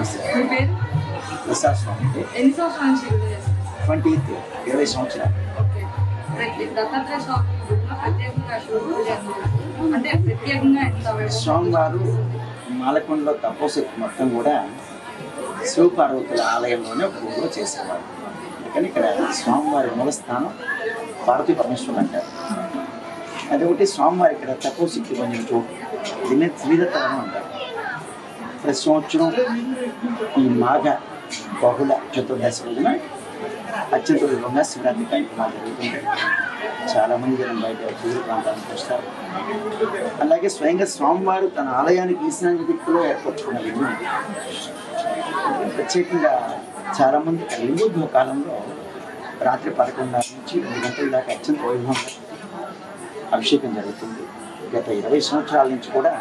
మీ పేరు? ప్రసాద్ స్వామి. ఎన్ని సంవత్సరాల నుంచి గుళ్ళు చేస్తారు? 20 సంవత్సరాలు. ఓకే. దత్తాత్రేయ స్వామి గుడిలో ప్రత్యేకంగా శివ పూజ అంటే ప్రత్యేకంగా ఎంత స్వామివారు మాలకొండలో తపోశక్తి మొత్తం కూడా శివపార్వతుల ఆలయంలోనే ఒక ఊళ్ళో చేసేవారు. అందుకని ఇక్కడ స్వామివారి మూలస్థానం పార్వతీ పరమేశ్వరులు అంటారు. అదొకటి స్వామివారి ఇక్కడ తపోశక్తి పొందిన చోటు. దీన్ని శ్రీదత్తవనం అంటారు. ప్రతి సంవత్సరం ఈ మాఘ బహుళ చతుర్దశి రోజున అత్యంత విధంగా శివరాత్రి కార్యక్రమాలు జరుగుతుంటాయి. చాలామంది జనం బయట దూర ప్రాంతానికి వస్తారు. అలాగే స్వయంగా స్వామివారు తన ఆలయానికి ఈశాన్య దిక్కులో ఏర్పరచుకున్న విధంగా ప్రత్యేకంగా చాలామంది లింగోద్భవ కాలంలో రాత్రి 11 నుంచి 2 గంటల దాకా అత్యంత వైభవంగా అభిషేకం జరుగుతుంది. గత 20 సంవత్సరాల నుంచి కూడా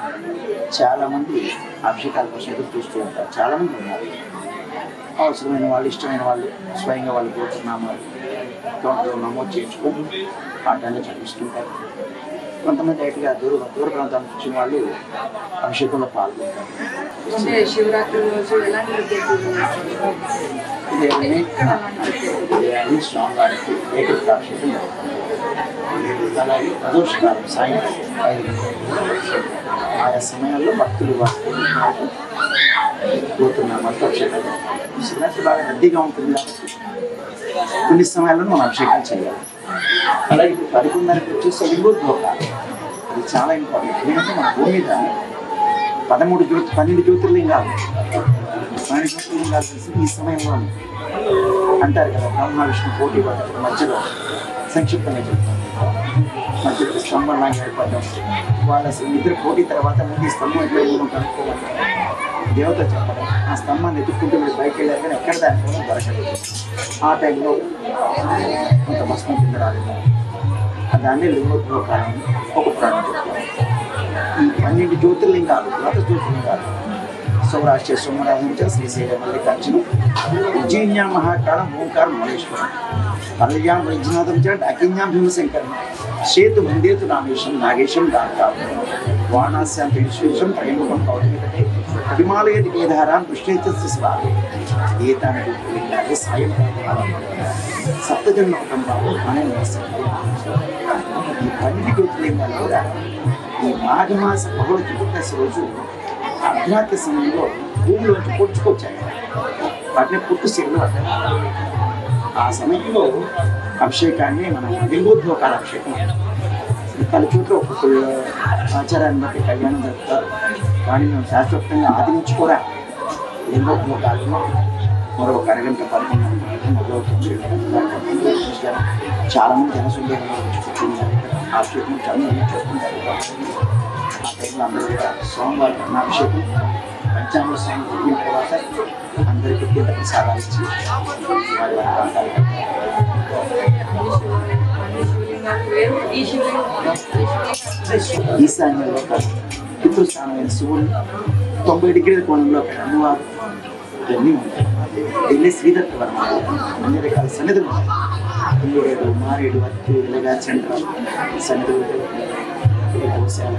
చాలామంది అభిషేకాల కోసం ఎదురు చూస్తూ ఉంటారు. చాలామంది ఉన్నారు. అవసరమైన వాళ్ళు, ఇష్టమైన వాళ్ళు స్వయంగా వాళ్ళు గోత్రనామాలు అకౌంట్లో నమోదు చేయించుకొని ఆ టైంలో చదివిస్తుంటారు. కొంతమంది డైరెక్ట్గా దూర ప్రాంతానికి వచ్చిన వాళ్ళు అభిషేకంలో పాల్గొంటారు. శివరాత్రి రోజు ఎలాంటి స్వామివారికి ఏకైక అభిషేకం జరుగుతుంది. అలాగే ప్రదోషకాలం సాయంత్రం 5 గంటలకు ఆయా సమయాల్లో భక్తులు గోత్రనామాలతో అభిషేకాలు జరుగుతారు. శివరాత్రి బాగా రద్దీగా ఉంటుంది కాబట్టి కొన్ని సమయాల్లో మనం అభిషేకాలు చేయాలి. అలాగే 11:30కి వచ్చేసి లింగోద్భవ కాలం. అది చాలా ఇంపార్టెంట్. ఎందుకంటే మన భూమి మీద 12 జ్యోతిర్లింగాలు తెలిసి ఈ సమయంలో అంటారు కదా, బ్రహ్మ విష్ణు పోటీ పడ్డ మధ్యలో సంక్షిప్తంగా చెప్తారు. మధ్యలో స్తంభం లాగా ఏర్పడడం, వాళ్ళ ఇద్దరు పోటీ తర్వాత ముందు ఈ స్తంభం ఎట్లా కనుక్కోవాలి దేవత చెప్పడం. ఆ స్తంభాన్ని ఎత్తుక్కుంటూ మీరు బయటకు వెళ్ళారు కానీ ఎక్కడ దాని కూడా దొరకలేదు. ఆ టైంలో కొంత భస్మం కింద రాలేదు. దాన్ని లింగోద్భవ కాలం ఒక పురాణం చెప్తారు. ఈ 12 జ్యోతిర్లింగాలు ద్వాదశ జ్యోతిర్లింగాలు సౌరాష్ట్ర సోమరాజంచ శ్రీశైలం మల్లికార్జునం ఉజ్జయిన్యాం మహాకాళం ఓంకారం మల్లేశ్వరం పల్లెయాం వైద్యనాథం చ అకిన్యాం భీమశంకరం సేతు వందేతు రామేశం నాగేశం దాంతాం వారణాస్యాం విశ్వేశం త్రయంబకం కౌతమికటే అభిమాలయతి కేదారాం కృష్ణేత్య శివాలయం ఏతాని జ్యోతిర్లింగాలే సాయం సప్తజన్మకం బాబు అనే ఈ 12 జ్యోతిర్లింగాలు కూడా ఈ మాఘమాస బహుళ చతుర్దశి రోజు అర్ధరాత్రి సమయంలో భూమిలోంచి పొడుచుకొచ్చాయి. వాటిని పుట్టు శివులు అంటారు. ఆ సమయంలో అభిషేకాన్ని మనం లింగోద్భవ కాల అభిషేకం పలు చోట్ల ఒక్కొక్క ఆచారాన్ని బట్టి కళ్యాణం జరుపుతారు. కానీ మేము శాస్త్రోక్తంగా ఆది నుంచి కూడా లింగోద్భవ కాలంలో మరొక అరగంట 11 మొదలవుతుంది. చాలామంది జనసంఖ్యలో కూర్చుంటారు. ఆ అభిషేకం చాలా మంది చూస్తుంటారు. ఆ టైంలో అందరూ కూడా స్వామివారి అన్నాభిషేకం పంచామృత స్వామి జరిగిన తర్వాత అందరికీ తీర్థ ప్రసాదాలు ఇచ్చి వారి వారి ప్రాంతాలు ఈశాన్యంలో పితృస్థానమైన శివుడు 90 డిగ్రీల కోణంలో అమ్మవారు ఇవన్నీ ఉంటాయి. దీన్ని శ్రీదత్తవనం అన్ని రకాల సన్నిధులు ఉంటాయి. ఇంగుడేడు, మారేడు, అత్తి, ఇలాగా చంద్ర సన్నిధులు, గోశాల.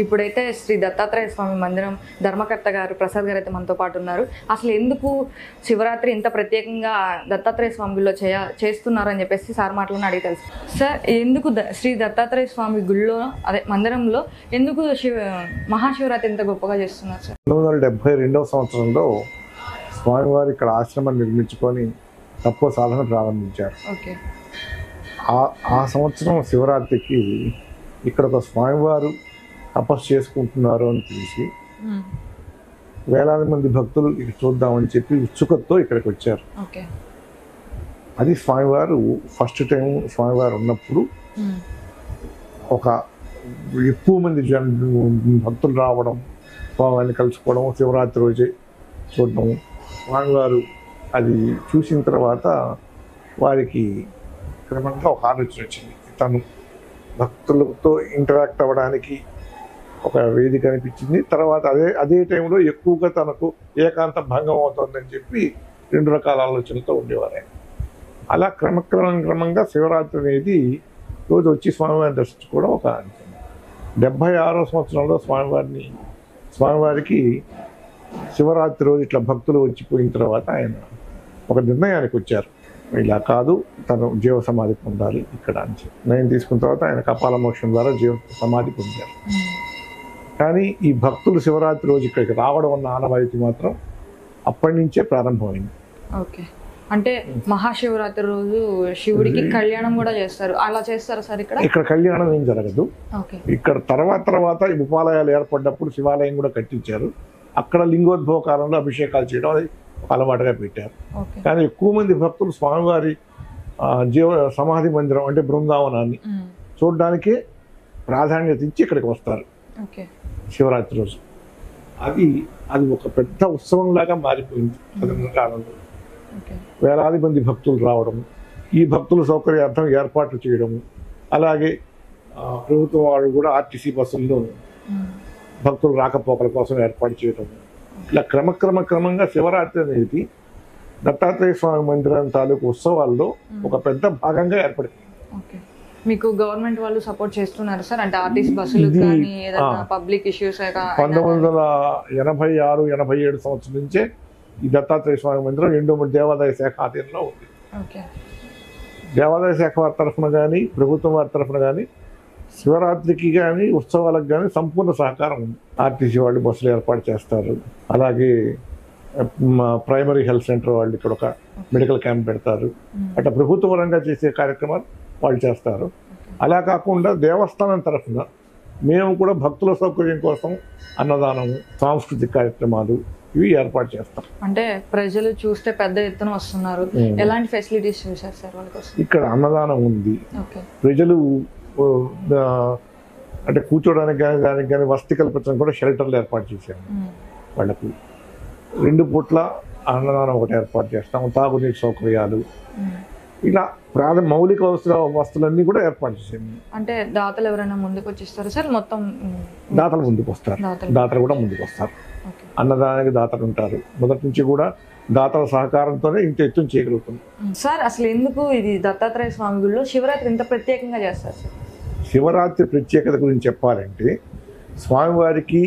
ఇప్పుడైతే శ్రీ దత్తాత్రేయ స్వామి మందిరం ధర్మకర్త గారు ప్రసాద్ గారు అయితే మనతో పాటు ఉన్నారు. అసలు ఎందుకు శివరాత్రి ఇంత ప్రత్యేకంగా దత్తాత్రేయ స్వామి గుళ్ళో చేస్తున్నారు అని చెప్పేసి సార్ మాటలను అడిగి తెలుసు. సార్, ఎందుకు శ్రీ దత్తాత్రేయ స్వామి గుళ్ళో అదే మందిరంలో ఎందుకు మహాశివరాత్రి ఇంత గొప్పగా చేస్తున్నారు సార్? 1972వ సంవత్సరంలో స్వామివారు ఇక్కడ ఆశ్రమం నిర్మించుకొని తక్కువ సాధన ప్రారంభించారు. ఓకే. ఆ సంవత్సరం శివరాత్రికి ఇక్కడ ఒక స్వామివారు తపస్సు చేసుకుంటున్నారు అని తెలిసి వేలాది మంది భక్తులు ఇది చూద్దామని చెప్పి ఉత్సుకతతో ఇక్కడికి వచ్చారు. అది స్వామివారు ఫస్ట్ టైం స్వామివారు ఉన్నప్పుడు ఒక ఎక్కువ మంది భక్తులు రావడం, స్వామివారిని కలుసుకోవడం, శివరాత్రి రోజే చూడడం. స్వామివారు అది చూసిన తర్వాత వారికి క్రమంగా ఒక ఆలోచన వచ్చింది. తను భక్తులతో ఇంటరాక్ట్ అవ్వడానికి ఒక వేదిక అనిపించింది. తర్వాత అదే టైంలో ఎక్కువగా తనకు ఏకాంత భంగం అవుతుందని చెప్పి 2 రకాల ఆలోచనలతో ఉండేవారు ఆయన. అలా క్రమంగా శివరాత్రి అనేది రోజు వచ్చి స్వామివారిని దర్శించుకోవడం ఒక 76వ సంవత్సరంలో స్వామివారికి శివరాత్రి రోజు ఇట్లా భక్తులు వచ్చిపోయిన తర్వాత ఆయన ఒక నిర్ణయానికి వచ్చారు. ఇలా కాదు, తను జీవ సమాధి పొందాలి ఇక్కడ అని చెప్పి నిర్ణయం తీసుకున్న తర్వాత ఆయన కపాల మోక్షం ద్వారా జీవ సమాధి పొందారు. కానీ ఈ భక్తులు శివరాత్రి రోజు ఇక్కడికి రావడం అన్న ఆనవాయితీ మాత్రం అప్పటి నుంచే ప్రారంభమైంది. ఓకే, అంటే మహాశివరాత్రి రోజు శివుడికి కళ్యాణం కూడా చేస్తారు, అలా చేస్తారా సార్? ఇక్కడ కళ్యాణం ఏం జరగదు. ఇక్కడ తర్వాత ఈ ఉపాలయాలు ఏర్పడినప్పుడు శివాలయం కూడా కట్టించారు. అక్కడ లింగోద్భవ కాలంలో అభిషేకాలు చేయడం అది అలవాటుగా పెట్టారు. కానీ ఎక్కువ మంది భక్తులు స్వామివారి జీవ సమాధి మందిరం అంటే బృందావనాన్ని చూడడానికే ప్రాధాన్యత ఇచ్చి ఇక్కడికి వస్తారు శివరాత్రి రోజు. అది ఒక పెద్ద ఉత్సవంలాగా మారిపోయింది కాలంలో. వేలాది మంది భక్తులు రావడం, ఈ భక్తుల సౌకర్యార్థం ఏర్పాట్లు చేయడము, అలాగే ప్రభుత్వం వాళ్ళు కూడా ఆర్టీసీ బస్సుల్లో భక్తులు రాకపోకల కోసం ఏర్పాటు చేయడం. ఇలా క్రమంగా శివరాత్రి అనేది దత్తాత్రేయ స్వామి మందిరం తాలూకు ఉత్సవాల్లో ఒక పెద్ద భాగంగా ఏర్పడింది. మీకు గవర్నమెంట్ వాళ్ళు సపోర్ట్ చేస్తున్నారు సార్? అంటే ఆర్టీసీ బస్సులు కానీ ఏదైనా పబ్లిక్ ఇష్యూస్ 1986-87 సంవత్సరం నుంచే ఈ దత్తాత్రేయ స్వామి మందిరం ఎండోమెంట్ దేవాదాయ శాఖ ఆధీనంలో ఉంది. దేవాదాయ శాఖ వారి తరఫున కానీ ప్రభుత్వం వారి తరఫున కానీ శివరాత్రికి కానీ ఉత్సవాలకు కానీ సంపూర్ణ సహకారం ఉంది. ఆర్టీసీ వాళ్ళు బస్సులు ఏర్పాటు చేస్తారు. అలాగే ప్రైమరీ హెల్త్ సెంటర్ వాళ్ళు ఇక్కడ ఒక మెడికల్ క్యాంప్ పెడతారు. అట్లా ప్రభుత్వ పరంగా చేసే కార్యక్రమాలు వాళ్ళు చేస్తారు. అలా కాకుండా దేవస్థానం తరఫున మేము కూడా భక్తుల సౌకర్యం కోసం అన్నదానము, సాంస్కృతిక కార్యక్రమాలు ఇవి ఏర్పాటు చేస్తాం. అంటే ప్రజలు చూస్తే పెద్ద ఎత్తున వస్తున్నారు, ఎలాంటి ఫెసిలిటీస్ చూసారు సార్ వాళ్ళ కోసం? ఇక్కడ అన్నదానం ఉంది. ప్రజలు అంటే కూర్చోడానికి కానీ దానికి కానీ వసతి కల్పించడం కూడా షెల్టర్లు ఏర్పాటు చేశాము. వాళ్ళకు 2 పూట్ల అన్నదానం ఒకటి ఏర్పాటు చేస్తాము, తాగునీటి సౌకర్యాలు, ఇలా మౌలిక వస్తువులన్నీ కూడా ఏర్పాటు చేసాము. అంటే దాతలు ఎవరైనా ముందుకు వచ్చిస్తారు సార్? మొత్తం దాతలు ముందుకు వస్తారు, దాతలు కూడా ముందుకు వస్తారు. అన్నదానానికి దాతలు ఉంటారు. మొదటి నుంచి కూడా దాతల సహకారంతోనే ఇంత ఎత్తున చేయగలుగుతుంది. సార్ అసలు ఎందుకు ఇది దత్తాత్రేయ స్వామి గుడిలో శివరాత్రి ఇంత ప్రత్యేకంగా చేస్తారు సార్? శివరాత్రి ప్రత్యేకత గురించి చెప్పాలంటే స్వామివారికి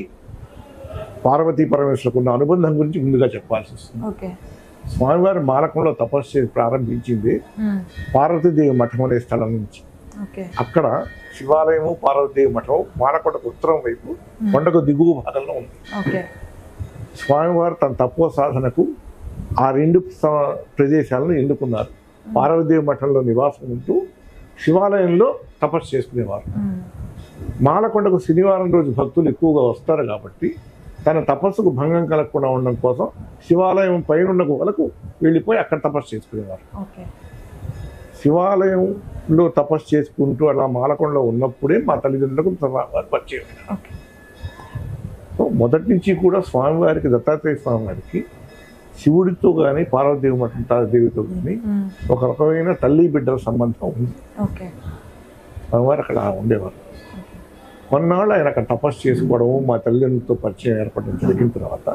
పార్వతీ పరమేశ్వరులకు ఉన్న అనుబంధం గురించి ముందుగా చెప్పాల్సి వస్తుంది. స్వామివారి మాలకంలో తపస్సు చేసి ప్రారంభించింది పార్వతీదేవి మఠం అనే స్థలం నుంచి. అక్కడ శివాలయము పార్వతీదేవి మఠం మాలకొండకు ఉత్తరం వైపు కొండకు దిగువ భాగంలో ఉంది. స్వామివారు తన తపో సాధనకు ఆ 2 ప్రదేశాలను ఎన్నుకున్నారు. పార్వతీదేవి మఠంలో నివాసం ఉంటూ శివాలయంలో తపస్సు చేసుకునేవారు. మాలకొండకు శనివారం రోజు భక్తులు ఎక్కువగా వస్తారు కాబట్టి తన తపస్సుకు భంగం కలగకుండా ఉండడం కోసం శివాలయం పైన గుహలకు వెళ్ళిపోయి అక్కడ తపస్సు చేసుకునేవారు. శివాలయంలో తపస్సు చేసుకుంటూ అలా మాలకొండలో ఉన్నప్పుడే మా తల్లిదండ్రులకు స్వామివారు పరిచయం. సో మొదటి నుంచి కూడా స్వామివారికి, దత్తాత్రేయ స్వామివారికి శివుడితో కానీ పార్వతీదేవి దేవితో కానీ ఒక రకమైన తల్లి బిడ్డల సంబంధం ఉంది. స్వామివారు అక్కడ ఉండేవారు. కొన్నాళ్ళు ఆయన అక్కడ తపస్సు చేసుకోవడము, మా తల్లిదండ్రులతో పరిచయం ఏర్పడడం జరిగిన తర్వాత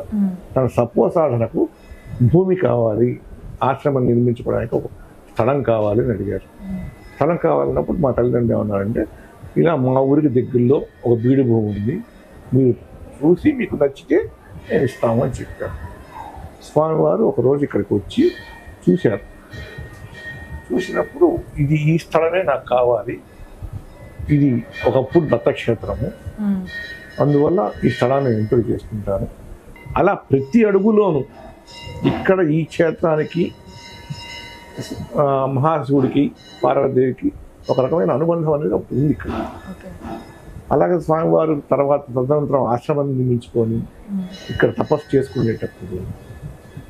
తన తపో సాధనకు భూమి కావాలి, ఆశ్రమం నిర్మించుకోవడానికి ఒక స్థలం కావాలి అని అడిగారు. స్థలం కావాలన్నప్పుడు మా తల్లిదండ్రులు ఏమన్నారంటే, ఇలా మా ఊరికి దగ్గరలో ఒక బీడు భూమి ఉంది, మీరు చూసి మీకు నచ్చితే నేను ఇస్తాము అని చెప్పారు. స్వామివారు ఒకరోజు ఇక్కడికి వచ్చి చూశారు. చూసినప్పుడు ఇది ఈ స్థలమే నాకు కావాలి, ఇది ఒకప్పుడు దత్తక్షేత్రము, అందువల్ల ఈ స్థలాన్ని ఎంపిక చేసుకుంటాను. అలా ప్రతి అడుగులోనూ ఇక్కడ ఈ క్షేత్రానికి మహాశివుడికి పార్వతీదేవికి ఒక రకమైన అనుబంధం అనేది ఉంది ఇక్కడ. అలాగే స్వామివారు తర్వాత తదనంతరం ఆశ్రమాన్ని నిర్మించుకొని ఇక్కడ తపస్సు చేసుకునేటప్పుడు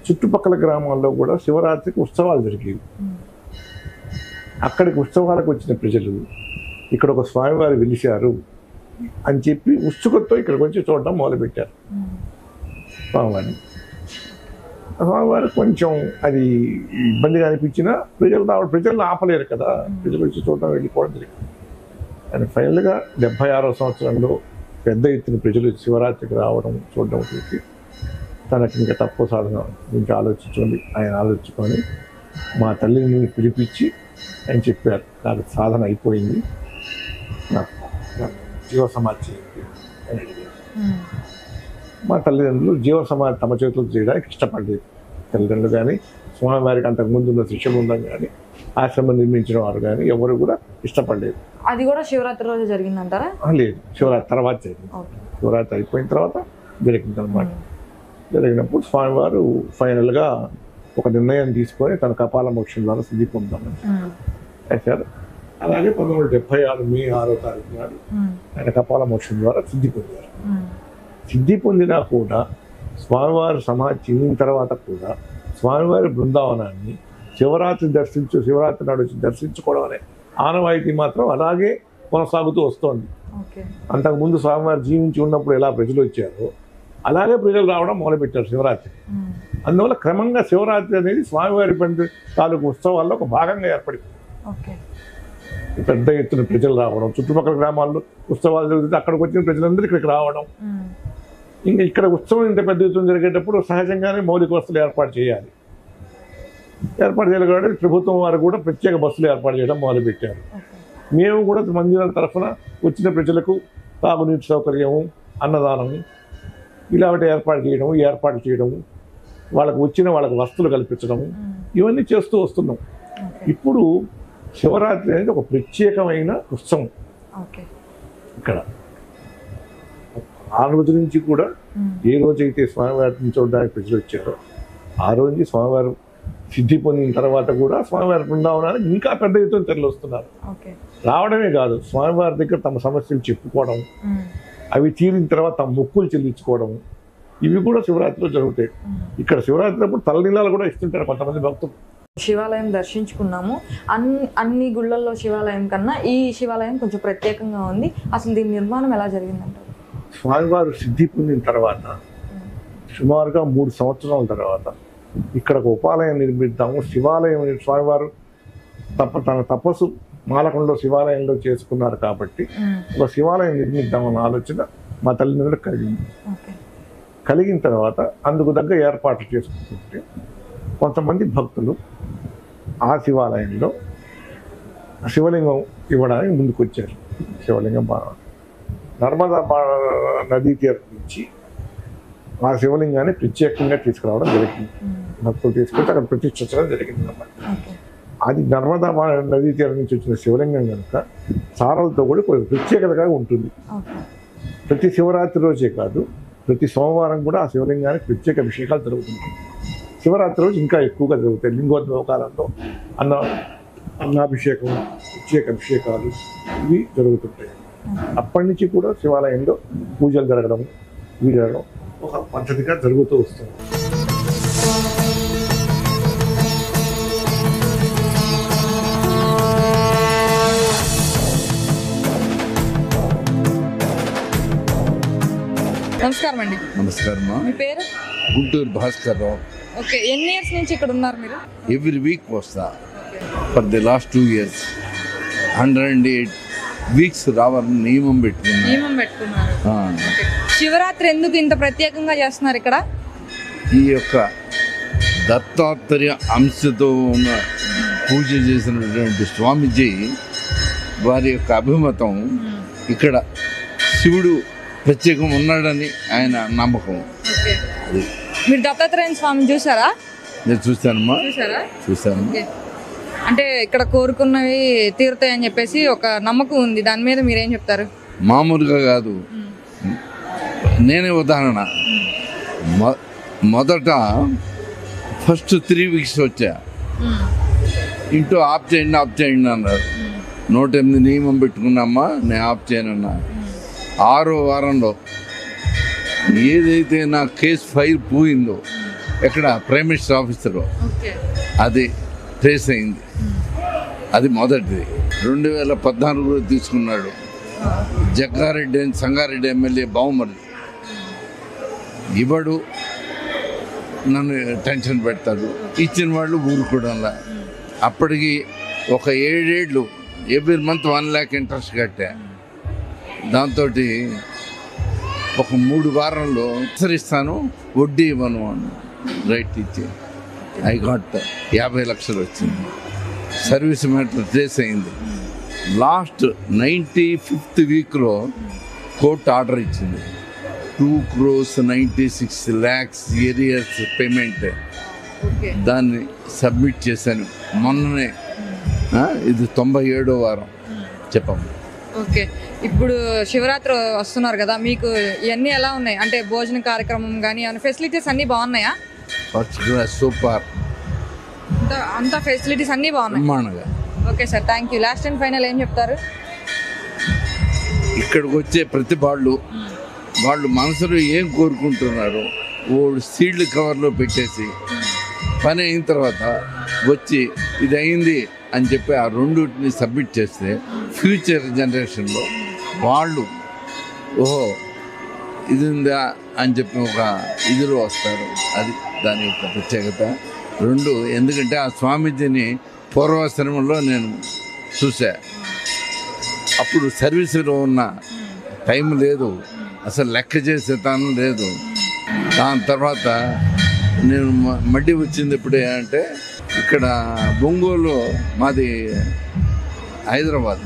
చుట్టుపక్కల గ్రామాల్లో కూడా శివరాత్రికి ఉత్సవాలు జరిగేవి. అక్కడికి ఉత్సవాలకు వచ్చిన ప్రజలు ఇక్కడ ఒక స్వామివారు వెలిశారు అని చెప్పి ఉత్సుకతో ఇక్కడికి వచ్చి చూడడం మొదలుపెట్టారు స్వామివారిని. స్వామివారికి కొంచెం అది ఇబ్బందిగా అనిపించినా ప్రజలను ఆపలేరు కదా, ప్రజలు వచ్చి చూడడం వెళ్ళిపోవడం జరిగింది. అండ్ ఫైనల్గా 76వ సంవత్సరంలో పెద్ద ఎత్తున ప్రజలు శివరాత్రికి రావడం చూడడం చూసి తనకి ఇంకా తక్కువ సాధన గురించి ఆయన ఆలోచించుకొని మా తల్లిని పిలిపించి ఆయన చెప్పారు, నాకు సాధన అయిపోయింది, నాకు జీవ సమాధి చేయండి అని అడిగారు. మా తల్లిదండ్రులు జీవ సమాధి తమ చేతులు చేయడానికి ఇష్టపడలేదు. తల్లిదండ్రులు కానీ స్వామివారికి అంతకుముందు ఉన్న శిష్య బృందం కానీ ఆశ్రమం నిర్మించిన వారు కానీ ఎవరు కూడా ఇష్టపడలేదు. అది కూడా శివరాత్రి రోజు జరిగిందంటారా? లేదు, శివరాత్రి తర్వాత జరిగింది. శివరాత్రి అయిపోయిన తర్వాత జరిగింది అనమాట. జరిగినప్పుడు స్వామివారు ఫైనల్గా ఒక నిర్ణయం తీసుకొని తన కపాల మోక్షం ద్వారా సిద్ధి పొందామని వేశారు. అలాగే 1976 మే 6వ తారీఖు నాడు ఆయన కపాల మోక్షం ద్వారా సిద్ధి పొందారు. సిద్ధి పొందినా కూడా స్వామివారి సమాధి చెందిన తర్వాత కూడా స్వామివారి బృందావనాన్ని శివరాత్రి నాడు వచ్చి దర్శించుకోవడం అనే ఆనవాయితీ మాత్రం అలాగే కొనసాగుతూ వస్తోంది. అంతకుముందు స్వామివారు జీవించి ఉన్నప్పుడు ఎలా ప్రజలు వచ్చారో అలాగే ప్రజలు రావడం మొదలుపెట్టారు శివరాత్రి. అందువల్ల క్రమంగా శివరాత్రి అనేది స్వామివారి తాలూకు ఉత్సవాల్లో ఒక భాగంగా ఏర్పడింది. పెద్ద ఎత్తున ప్రజలు రావడం, చుట్టుపక్కల గ్రామాల్లో ఉత్సవాలు జరుగుతుంటే అక్కడికి వచ్చిన ప్రజలందరూ ఇక్కడికి రావడం. ఇంకా ఇక్కడ ఉత్సవం ఇంత పెద్ద ఎత్తున జరిగేటప్పుడు సహజంగానే మౌలిక వసతులు ఏర్పాటు చేయాలి కాబట్టి ప్రభుత్వం వారు కూడా ప్రత్యేక బస్సులు ఏర్పాటు చేయడం మొదలుపెట్టారు. మేము కూడా మందిరాల తరఫున వచ్చిన ప్రజలకు తాగునీటి సౌకర్యము, అన్నదానము ఇలాంటి ఏర్పాటు చేయడము, వాళ్ళకు వస్తువులు కల్పించడము, ఇవన్నీ చేస్తూ వస్తున్నాం. ఇప్పుడు శివరాత్రి అనేది ఒక ప్రత్యేకమైన ఉత్సవం. ఇక్కడ ఆ రోజు నుంచి కూడా ఏ రోజైతే స్వామివారిని చూడడానికి ప్రజలు వచ్చారో ఆ రోజు నుంచి స్వామివారు సిద్ధి పొందిన తర్వాత కూడా స్వామివారి బృందావనానికి ఇంకా పెద్ద ఎత్తున తరలి వస్తున్నారు. రావడమే కాదు, స్వామివారి దగ్గర తమ సమస్యలు చెప్పుకోవడం, అవి తీరిన తర్వాత తమ మొక్కులు చెల్లించుకోవడం, ఇవి కూడా శివరాత్రిలో జరుగుతాయి. ఇక్కడ శివరాత్రి అప్పుడు తలనీలాలు కూడా ఇస్తుంటారు కొంతమంది భక్తులు. శివాలయం దర్శించుకున్నాము. అన్ని గుళ్ళల్లో శివాలయం కన్నా ఈ శివాలయం కొంచెం ప్రత్యేకంగా ఉంది. అసలు దీని నిర్మాణం ఎలా జరిగిందంటారు? స్వామివారు సిద్ధి పొందిన తర్వాత సుమారుగా 3 సంవత్సరాల తర్వాత ఇక్కడ ఒక ఉపాలయం నిర్మిద్దాము, శివాలయం స్వామివారు తన తపస్సు మాలకొండలో శివాలయంలో చేసుకున్నారు కాబట్టి ఒక శివాలయం నిర్మిద్దామన్న ఆలోచన మా తల్లిదండ్రులకు కలిగిన తర్వాత అందుకు దగ్గర ఏర్పాట్లు చేసుకుంటుంటే కొంతమంది భక్తులు ఆ శివాలయంలో శివలింగం ఇవ్వడానికి ముందుకు వచ్చారు. శివలింగం నర్మదా నదీ తీరం నుంచి ఆ శివలింగాన్ని ప్రత్యేకంగా తీసుకురావడం జరిగింది. భక్తులు తీసుకొచ్చి అక్కడ ప్రతిష్ఠించడం జరిగింది అన్నమాట. అది నర్మదా నదీ తీరం నుంచి వచ్చిన శివలింగం కనుక సారలతో కూడా కొంచెం ప్రత్యేకతగా ఉంటుంది. ప్రతి శివరాత్రి రోజే కాదు, ప్రతి సోమవారం కూడా ఆ శివలింగానికి ప్రత్యేక అభిషేకాలు జరుగుతుంటాయి. శివరాత్రి రోజు ఇంకా ఎక్కువగా జరుగుతాయి. లింగోద్భవ కాలంలో అన్నాభిషేకం, ప్రత్యేక అభిషేకాలు ఇవి జరుగుతుంటాయి. అప్పటి నుంచి కూడా శివాలయంలో పూజలు జరగడం ఒక పద్ధతిగా జరుగుతూ వస్తుంది. నమస్కారం అండి. నమస్కారం. మీ పేరు? గుంటూరు భాస్కర్ రావు. ఓకే, ఎన్ని ఇయర్స్ నుంచి ఇక్కడ ఉన్నారు మీరు? ఎవ్రీ వీక్ వస్తా. For the last 2 years 108 weeks రావాలని నియమం పెట్టుకున్నారు. శివరాత్రి ఎందుకు ఇంత ప్రత్యేకంగా చేస్తున్నారు ఇక్కడ? ఈ యొక్క దత్తాత్రేయ అంశతో ఉన్న పూజ చేసినటువంటి స్వామీజీ వారి యొక్క అభిమతం ఇక్కడ శివుడు ప్రత్యేకం ఉన్నాడని ఆయన నమ్మకం. మీరు దత్తాత్రేయ స్వామి చూసారా? నేను చూశానమ్మా. చూశాను. అంటే ఇక్కడ కోరుకున్నవి తీరుతాయని చెప్పేసి ఒక నమ్మకం ఉంది. దాని మీద మీరేం చెప్తారు? మామూలుగా కాదు, నేనే ఉదాహరణ. మొదట ఫస్ట్ 3 weeks వచ్చా, ఇంటూ ఆఫ్ చేయండి అన్నారు. 108 నియమం పెట్టుకున్నామ్మా, నేను ఆఫ్ చేయనన్నా. 6వ వారంలో ఏదైతే నా కేసు ఫైల్ పోయిందో ఎక్కడ ప్రైమ్ మినిస్టర్ ఆఫీసర్లో అది ట్రేస్ అయింది. అది మొదటిది. 2014లో తీసుకున్నాడు. జగ్గారెడ్డి సంగారెడ్డి ఎమ్మెల్యే బావుమరి ఇవ్వడు, నన్ను టెన్షన్ పెడతాడు. ఇచ్చిన వాళ్ళు ఊరుకోవడంలా. అప్పటికి ఒక 7 ఏళ్ళు ఎవ్రీ మంత్ 1 lakh ఇంట్రెస్ట్ కట్టా. దాంతో ఒక 3 వారాల్లో ఇస్తాను, వడ్డీ ఇవ్వను అని రైట్ ఇచ్చి ఐ గాట్ 50 లక్షలు వచ్చింది. సర్వీస్ మ్యాటర్ ట్రేస్ అయింది. లాస్ట్ 95th వీక్లో కోర్టు ఆర్డర్ ఇచ్చింది. 2,96,00,000 ఏరియర్స్ పేమెంట్. దాన్ని సబ్మిట్ చేశాను మొన్ననే. ఇది 97వ వారం. చెప్పమ్మా. ఓకే, ఇప్పుడు శివరాత్రి వస్తున్నారు కదా, మీకు ఇవన్నీ ఎలా ఉన్నాయి? అంటే భోజన కార్యక్రమం కానీ ఫెసిలిటీస్ అన్నీ బాగున్నాయా? First class, super. అంత ఫెసిలిటీస్ అన్నీ బాగున్నాయి. బ్రహ్మాండంగా. Okay sir, thank you. Last and final ఏం చెప్తారు? ఇక్కడికి వచ్చే ప్రతి వాళ్ళు మనసులో ఏం కోరుకుంటున్నారు సీల్డ్ కవర్లో పెట్టేసి పని అయిన తర్వాత వచ్చి ఇది అయింది అని చెప్పి ఆ రెండుని సబ్మిట్ చేస్తే ఫ్యూచర్ జనరేషన్లో వాళ్ళు ఓహో ఇది ఉందా అని చెప్పి ఒక ఇదిలో వస్తారు. అది దాని యొక్క ప్రత్యేకత. 2, ఎందుకంటే ఆ స్వామీజీని పూర్వాశ్రమంలో నేను చూసా. అప్పుడు సర్వీసులో ఉన్న టైం లేదు, అసలు లెక్క చేసే తనం లేదు. దాని తర్వాత నేను మడ్డి వచ్చింది ఎప్పుడే అంటే ఇక్కడ ఒంగోలు, మాది హైదరాబాద్,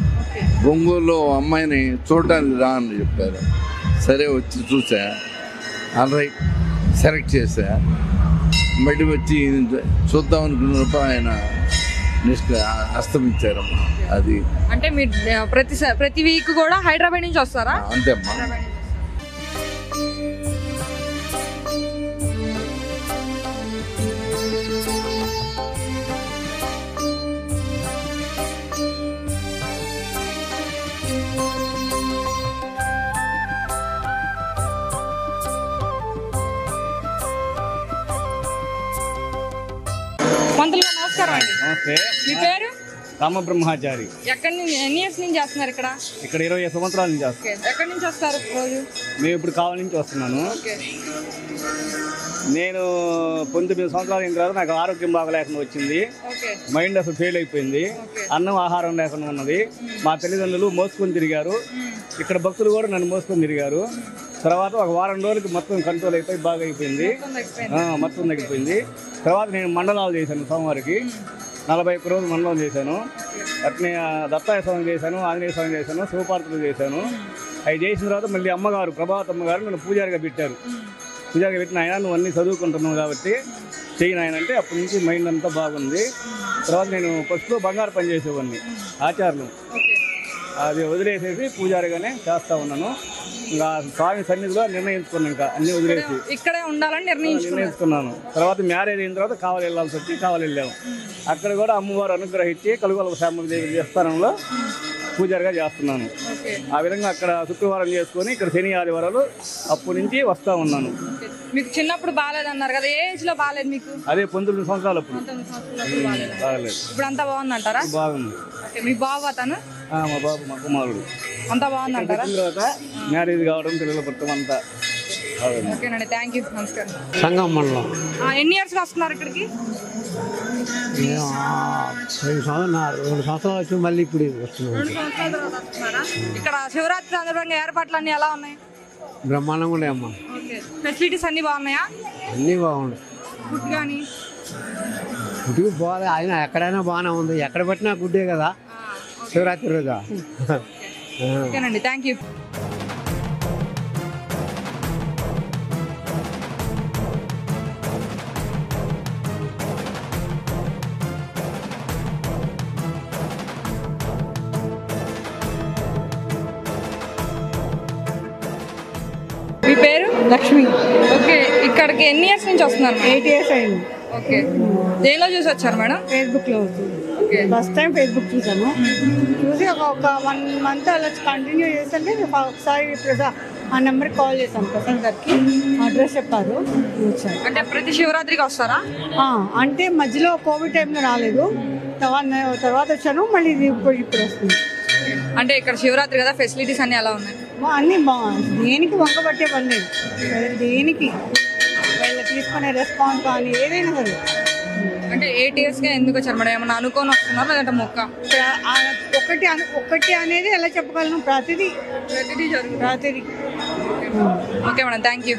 ఒంగోలులో అమ్మాయిని చూడడానికి రా అని చెప్పారు. సరే వచ్చి చూసా, ఆల్రైట్ సెలెక్ట్ చేశా. మడ్డి వచ్చి చూద్దాం అనుకున్నప్పుడు ఆయన అస్తమించారమ్మా. అది అంటే మీరు ప్రతి వీక్ కూడా హైదరాబాద్ నుంచి వస్తారా? అంతేమ్మా. నమస్కారం అండి. నమస్తే. మీ పేరు? రామబ్రహ్మచారి. ఎక్కడి నుంచి, ఎన్ని ఇయర్స్ నుంచి చేస్తున్నారు ఇక్కడ? ఇక్కడ 20 సంవత్సరాల నుంచి చేస్తాను. ఎక్కడి నుంచి వస్తారు రోజు? మేము ఇప్పుడు కావాలి నుంచి వస్తున్నాను. నేను 19 సంవత్సరాలు అయిన తర్వాత నాకు ఆరోగ్యం బాగలేకుండా వచ్చింది. మైండ్ అసలు ఫెయిల్ అయిపోయింది. అన్నం ఆహారం లేకుండా ఉన్నది. మా తల్లిదండ్రులు మోసుకొని తిరిగారు. ఇక్కడ భక్తులు కూడా నన్ను మోసుకొని తిరిగారు. తర్వాత ఒక వారం రోజులకి మొత్తం కంట్రోల్ అయిపోయి బాగా అయిపోయింది, మొత్తం తగ్గిపోయింది. తర్వాత నేను మండలాలు చేశాను. సోమవారికి 41 రోజులు మండలం చేశాను. అట్నే దత్తాయ స్వామి చేశాను, ఆంజనేయ స్వామి చేశాను, శివపార్వతులు చేశాను. అవి చేసిన తర్వాత మళ్ళీ అమ్మగారు, ప్రభావత్ అమ్మగారు నన్ను పూజారిగా పెట్టారు. పూజారిగా పెట్టిన ఆయన నువ్వు అన్నీ చదువుకుంటున్నావు కాబట్టి చేయను ఆయన అంటే అప్పటి నుంచి మైండ్ అంతా బాగుంది. తర్వాత నేను ఫస్ట్లో బంగారు పని చేసేవాడిని, ఆచార్యులు. అది వదిలేసేసి పూజారిగానే చేస్తూ ఉన్నాను. ఇంకా స్వామి సన్నిధిలో నిర్ణయించుకున్నాను, ఇంకా అన్ని వదిలేసి ఇక్కడే ఉండాలని నిర్ణయించుకున్నాను. తర్వాత మ్యారేజ్ అయిన తర్వాత కావాలి వెళ్ళాల్సి వచ్చి కావాలి వెళ్ళాము. అక్కడ కూడా అమ్మవారు అనుగ్రహించి కలుగొల శ్యామదేవి దేవస్థానంలో పూజారిగా చేస్తున్నాను. ఆ విధంగా అక్కడ శుక్రవారం చేసుకొని ఇక్కడ శని ఆదివారాలు అప్పటి నుంచి వస్తూ ఉన్నాను. మీకు చిన్నప్పుడు బాగాలేదన్నారు కదా, ఏ ఏజ్ లో బాగాలేదు మీకు? అదే 19 సంవత్సరాలు అప్పుడు బాగలేదు. ఇప్పుడు అంతా బాగుందంటారా? బాగుంది. మీ బాబు అతను? మా బాబు, మా కుమారుడు. అంతా బాగుందంటారా? తర్వాత మ్యారేజ్ కావడం, పిల్లల పుట్టడం అంతా. ఓకేనండి, థ్యాంక్ యూ. నమస్కారం. సంగం మండలం. ఎన్ని ఇయర్స్ వస్తున్నారు ఇక్కడికి? 2 సంవత్సరాలు వచ్చి మళ్ళీ ఇప్పుడు వస్తున్నాం. 2 సంవత్సరాల తర్వాత వస్తున్నారా? ఇక్కడ శివరాత్రి సందర్భంగా ఏర్పాట్లు అన్ని ఎలా ఉన్నాయి? బ్రహ్మాండంగా ఉన్నాయమ్మా. ఫెసిలిటీస్ అన్ని బాగున్నాయా? అన్నీ బాగున్నాయి. ఫుడ్ కానీ గుడ్డు బాగా, ఆయన ఎక్కడైనా బాగానే ఉంది. ఎక్కడ పెట్టినా గుడ్డే కదా శివరాత్రి రోజా. ఓకేనండి, థ్యాంక్ యూ. మీ పేరు? లక్ష్మి. ఓకే, ఇక్కడికి ఎన్ని ఇయర్స్ నుంచి వస్తున్నారు? 8 years అయింది. ఓకే, దేనిలో చూసి వచ్చారు మేడం? ఫేస్బుక్లో. ఫస్ట్ టైం ఫేస్బుక్ చూసాను. చూసి ఒక 1 month అలా కంటిన్యూ చేస్తుంటే ఒకసారి ఆ నెంబర్కి కాల్ చేశాను. ప్రసాద్ గారికి అడ్రస్ చెప్పారు, వచ్చాను. అంటే ప్రతి శివరాత్రికి వస్తారా? అంటే మధ్యలో కోవిడ్ టైంలో రాలేదు, తర్వాత వచ్చాను. మళ్ళీ ఇప్పుడు వస్తుంది. అంటే ఇక్కడ శివరాత్రి కదా, ఫెసిలిటీస్ అన్ని ఎలా ఉన్నాయి? అన్నీ బాగుంది. దేనికి వంక పట్టే పని లేదు. దేనికి వీళ్ళకి తీసుకునే రెస్పాన్స్ కానీ ఏదైనా సరే. అంటే 8 yearsగా ఎందుకు వచ్చారు మేడం? ఏమన్నా అనుకోని వస్తున్నారు లేదంటే మొక్క? ఒకటి అనేది ఎలా చెప్పగలను, ప్రతిదీ ప్రతిదీ జరుగుతుంది. ప్రతిదీ. Okay madam, thank you.